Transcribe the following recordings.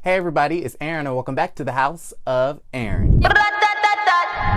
Hey everybody, it's Aaron and welcome back to the house of Aaron.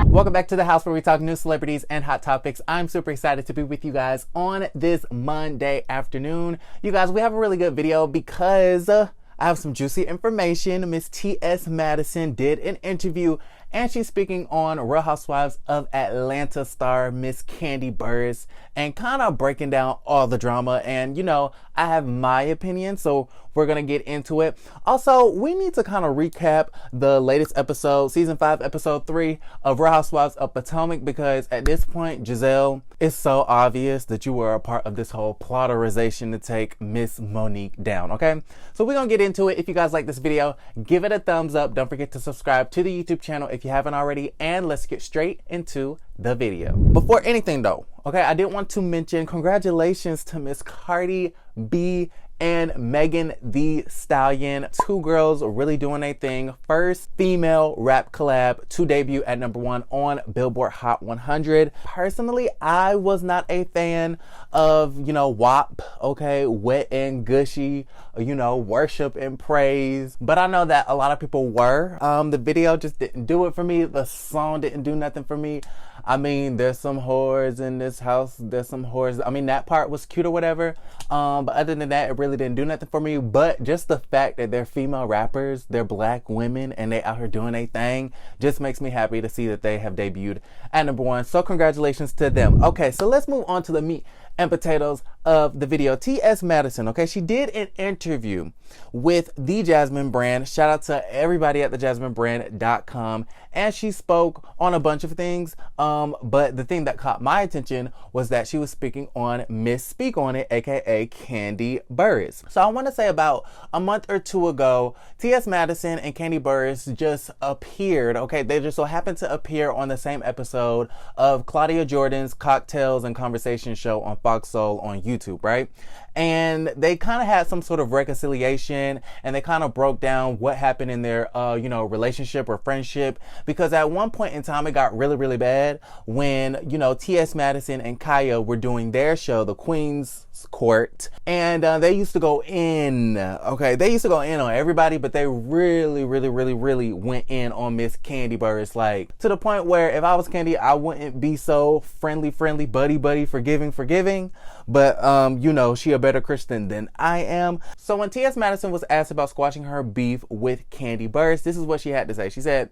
Welcome back to the house where we talk news, celebrities, and hot topics. I'm super excited to be with you guys on this Monday afternoon. You guys, we have a really good video because I have some juicy information. Miss T.S. Madison did an interview and she's speaking on Real Housewives of Atlanta star Miss Kandi Burruss and kind of breaking down all the drama. And you know, I have my opinion, so we're gonna get into it. Also, we need to kind of recap the latest episode, season 5, episode 3 of Real Housewives of Potomac, because at this point, Gizelle, it's so obvious that you were a part of this whole plotterization to take Miss Monique down, okay? So we're gonna get into it. If you guys like this video, give it a thumbs up. Don't forget to subscribe to the YouTube channel if you haven't already, and let's get straight into the video. Before anything though, okay, I did want to mention congratulations to Miss Cardi B and Megan the Stallion. Two girls really doing their thing. First female rap collab to debut at #1 on Billboard Hot 100. Personally, I was not a fan of, you know, WAP, okay, wet and gushy, you know, worship and praise. But I know that a lot of people were. The video just didn't do it for me. The song didn't do nothing for me. I mean, there's some whores in this house. There's some whores. I mean, that part was cute or whatever. But other than that, it really didn't do nothing for me. But just the fact that they're female rappers, they're black women, and they out here doing their thing just makes me happy to see that they have debuted at #1. So congratulations to them. Okay, so let's move on to the meat and potatoes of the video. T.S. Madison, okay, she did an interview with the Jasmine brand. Shout out to everybody at thejasminebrand.com. And she spoke on a bunch of things. But the thing that caught my attention was that she was speaking on Miss Speak On It, aka Kandi Burruss. So I want to say about a month or two ago, T.S. Madison and Kandi Burruss just appeared, okay? They just so happened to appear on the same episode of Claudia Jordan's Cocktails and Conversation show on Fox Soul on YouTube, right? And they kind of had some sort of reconciliation, and they kind of broke down what happened in their, you know, relationship or friendship. Because at one point in time, it got really, really bad when, you know, T.S. Madison and Kaya were doing their show, The Queen's Court, and they used to go in, okay? They used to go in on everybody, but they really went in on Miss Kandi Burruss, like to the point where if I was Kandi, I wouldn't be so friendly, buddy, forgiving. But, you know, she a better Christian than I am. So when T.S. Madison was asked about squashing her beef with Kandi Burruss, this is what she had to say. She said,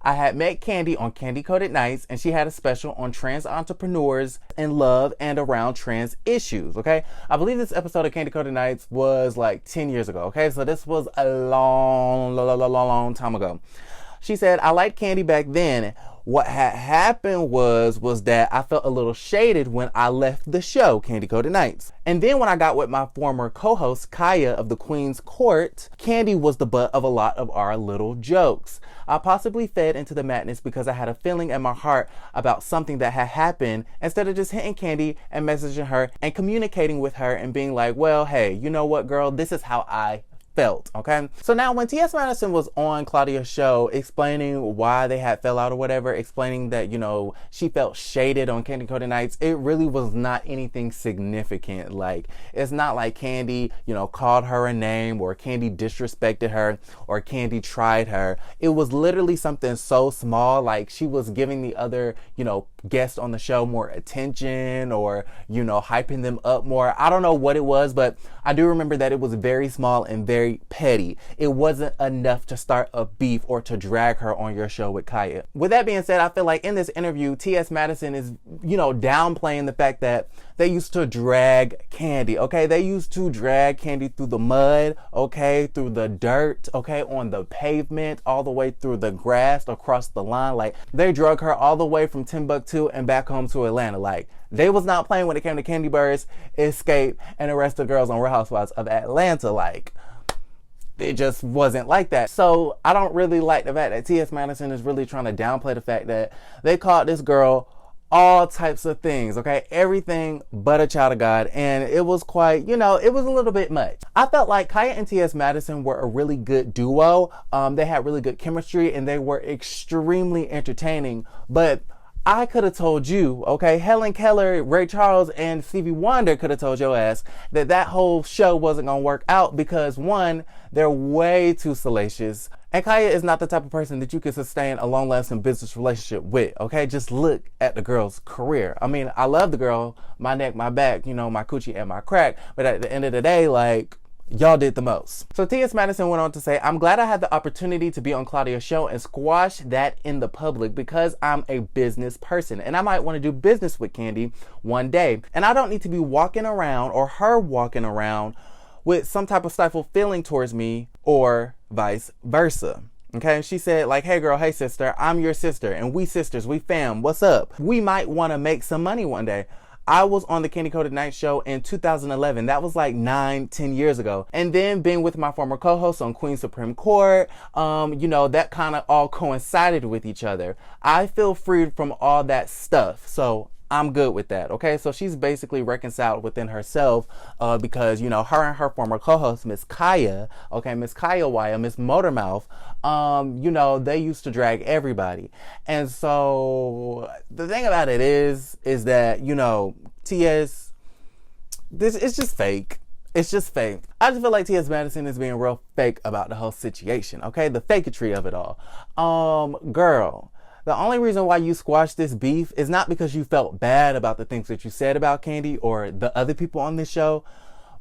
"I had met Kandi on Candy Coated Nights, and she had a special on trans entrepreneurs in love and around trans issues," okay? I believe this episode of Candy Coated Nights was like 10 years ago, okay? So this was a long time ago. She said, "I liked Kandi back then. What had happened was that I felt a little shaded when I left the show, Candy Coated Nights. And then when I got with my former co-host, Kaya of the Queen's Court, Kandi was the butt of a lot of our little jokes. I possibly fed into the madness because I had a feeling in my heart about something that had happened instead of just hitting Kandi and messaging her and communicating with her and being like, well, hey, you know what, girl, this is how I felt," okay? So now when T.S. Madison was on Claudia's show explaining why they had fell out or whatever, explaining that, you know, she felt shaded on Candy Coated Nights, it really was not anything significant. Like, it's not like Kandi, you know, called her a name or Kandi disrespected her or Kandi tried her. It was literally something so small, like she was giving the other, you know, guests on the show more attention or, you know, hyping them up more. I don't know what it was, but I do remember that it was very small and very petty. It wasn't enough to start a beef or to drag her on your show with Kaya. With that being said, I feel like in this interview, T.S. Madison is, you know, downplaying the fact that they used to drag Kandi, okay? They used to drag Kandi through the mud, okay? Through the dirt, okay? On the pavement, all the way through the grass, across the line. Like, they drug her all the way from Timbuktu and back home to Atlanta. Like, they was not playing when it came to Kandi Burruss, Escape, and the rest of the girls on Real Housewives of Atlanta. Like, it just wasn't like that. So I don't really like the fact that T.S. Madison is really trying to downplay the fact that they called this girl all types of things, okay? Everything but a child of God. And it was quite, you know, it was a little bit much. I felt like Kaya and T.S. Madison were a really good duo. They had really good chemistry and they were extremely entertaining. But I could have told you, okay? Helen Keller, Ray Charles, and Stevie Wonder could have told your ass that that whole show wasn't going to work out because, one, they're way too salacious. And Kaya is not the type of person that you can sustain a long-lasting business relationship with, okay? Just look at the girl's career. I mean, I love the girl, my neck, my back, you know, my coochie and my crack. But at the end of the day, like, y'all did the most. So T.S. Madison went on to say, I'm glad I had the opportunity to be on Claudia's show and squash that in the public because I'm a business person and I might want to do business with Kandi one day. And I don't need to be walking around or her walking around with some type of stifled feeling towards me or vice versa. Okay, she said like, hey girl, hey sister, I'm your sister and we sisters, we fam, what's up? We might want to make some money one day. I was on the Candy Coated Night Show in 2011. That was like 9-10 years ago. And then being with my former co-host on Queen Supreme Court, you know, that kind of all coincided with each other. I feel freed from all that stuff. So I'm good with that, okay? So she's basically reconciled within herself because, you know, her and her former co-host, Miss Kaya, okay, Miss Kaya Waya, Miss Motormouth, you know, they used to drag everybody. And so the thing about it is that, you know, T.S., this is just fake. It's just fake. I just feel like T.S. Madison is being real fake about the whole situation, okay? The faketry of it all. Girl, the only reason why you squashed this beef is not because you felt bad about the things that you said about Kandi or the other people on this show,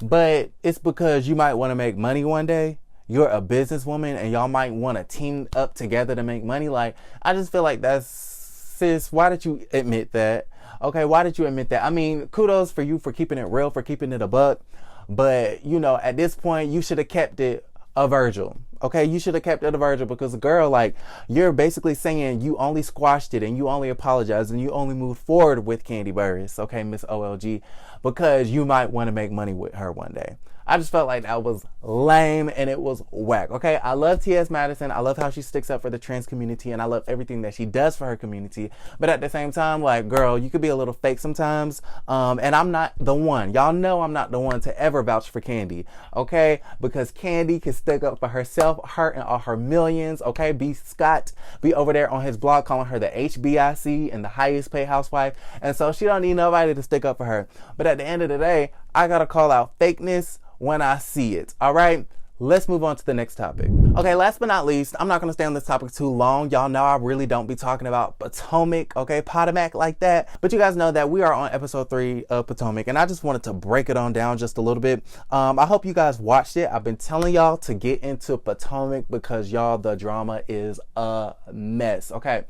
but it's because you might want to make money one day. You're a businesswoman and y'all might want to team up together to make money. Like, I just feel like that's, sis, why did you admit that? Okay, why did you admit that? I mean, kudos for you for keeping it real, for keeping it a buck. But, you know, at this point, you should have kept it a Virgil. Okay, you should have kept it a Virgil because, girl, like, you're basically saying you only squashed it and you only apologized and you only moved forward with Kandi Burruss, okay, Miss OLG, because you might want to make money with her one day. I just felt like that was lame and it was whack, okay? I love T.S. Madison. I love how she sticks up for the trans community and I love everything that she does for her community. But at the same time, like, girl, you could be a little fake sometimes. And I'm not the one. Y'all know I'm not the one to ever vouch for Kandi, okay? Because Kandi can stick up for herself, her and all her millions, okay? B. Scott be over there on his blog calling her the HBIC and the highest paid housewife. And so she don't need nobody to stick up for her. But at the end of the day, I gotta call out fakeness when I see it. All right, let's move on to the next topic. Okay, last but not least, I'm not gonna stay on this topic too long. Y'all know I really don't be talking about Potomac, okay, Potomac like that. But you guys know that we are on episode 3 of Potomac and I just wanted to break it on down just a little bit. I hope you guys watched it. I've been telling y'all to get into Potomac because y'all, the drama is a mess. Okay,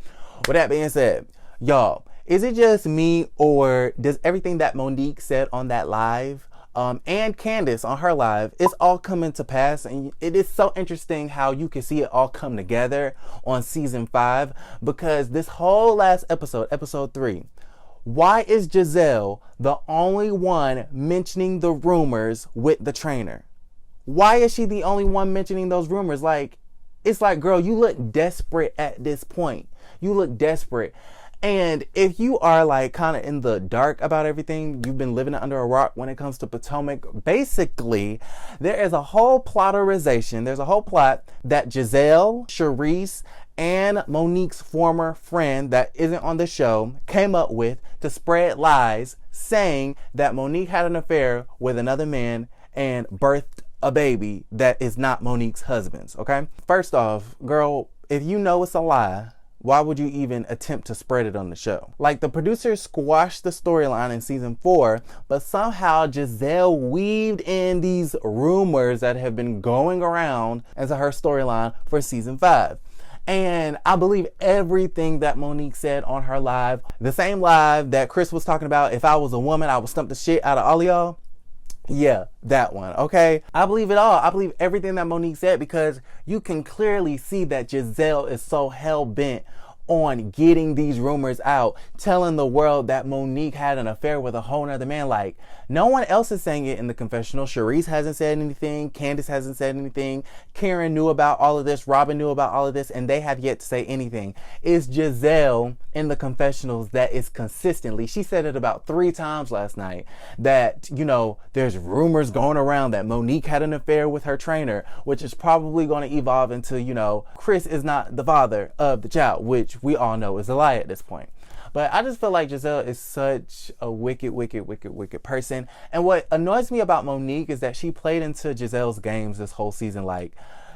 with that being said, y'all, is it just me or does everything that Monique said on that live and Candace on her live, it's all coming to pass, and it is so interesting how you can see it all come together on season 5, because this whole last episode, episode 3, why is Gizelle the only one mentioning the rumors with the trainer? Why is she the only one mentioning those rumors? Like, it's like, girl, you look desperate at this point. You look desperate. And if you are like kind of in the dark about everything, you've been living under a rock when it comes to Potomac, basically, there is a whole plotterization. There's a whole plot that Gizelle, Charisse, and Monique's former friend that isn't on the show came up with to spread lies saying that Monique had an affair with another man and birthed a baby that is not Monique's husband's, okay? First off, girl, if you know it's a lie, why would you even attempt to spread it on the show? Like, the producers squashed the storyline in season 4, but somehow Gizelle weaved in these rumors that have been going around into her storyline for season 5. And I believe everything that Monique said on her live. The same live that Chris was talking about, if I was a woman, I would stump the shit out of all of y'all. Yeah, that one, okay? I believe it all. I believe everything that Monique said because you can clearly see that Gizelle is so hell-bent on getting these rumors out, telling the world that Monique had an affair with a whole nother man. Like, no one else is saying it in the confessional. Charisse hasn't said anything. Candace hasn't said anything. Karen knew about all of this. Robin knew about all of this, and they have yet to say anything. It's Gizelle in the confessionals that is consistently, she said it about 3 times last night, that, you know, there's rumors going around that Monique had an affair with her trainer, which is probably going to evolve into, you know, Chris is not the father of the child, which we all know is a lie at this point. But I just feel like Gizelle is such a wicked person. And what annoys me about Monique is that she played into Gizelle's games this whole season. Like,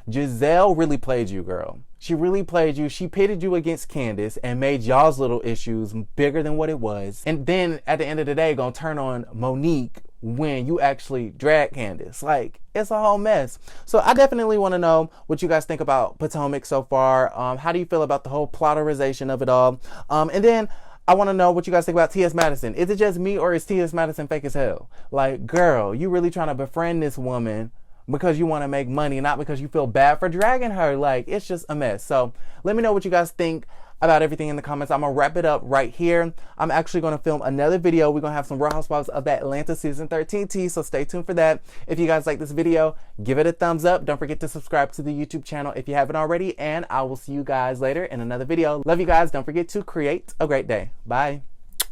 Gizelle really played you, girl. She really played you. She pitted you against Candace and made y'all's little issues bigger than what it was. And then at the end of the day, gonna turn on Monique when you actually drag Candace. Like, it's a whole mess. So I definitely want to know what you guys think about Potomac so far. How do you feel about the whole plotterization of it all? And then I want to know what you guys think about T.S. Madison. Is it just me, or is T.S. Madison fake as hell? Like, girl, you really trying to befriend this woman because you want to make money, not because you feel bad for dragging her. Like, it's just a mess. So let me know what you guys think about everything in the comments. I'm gonna wrap it up right here. I'm actually gonna film another video. We're gonna have some Real Housewives of Atlanta season 13 tea, so stay tuned for that. If you guys like this video, give it a thumbs up. Don't forget to subscribe to the YouTube channel if you haven't already, and I will see you guys later in another video. Love you guys. Don't forget to create a great day. Bye.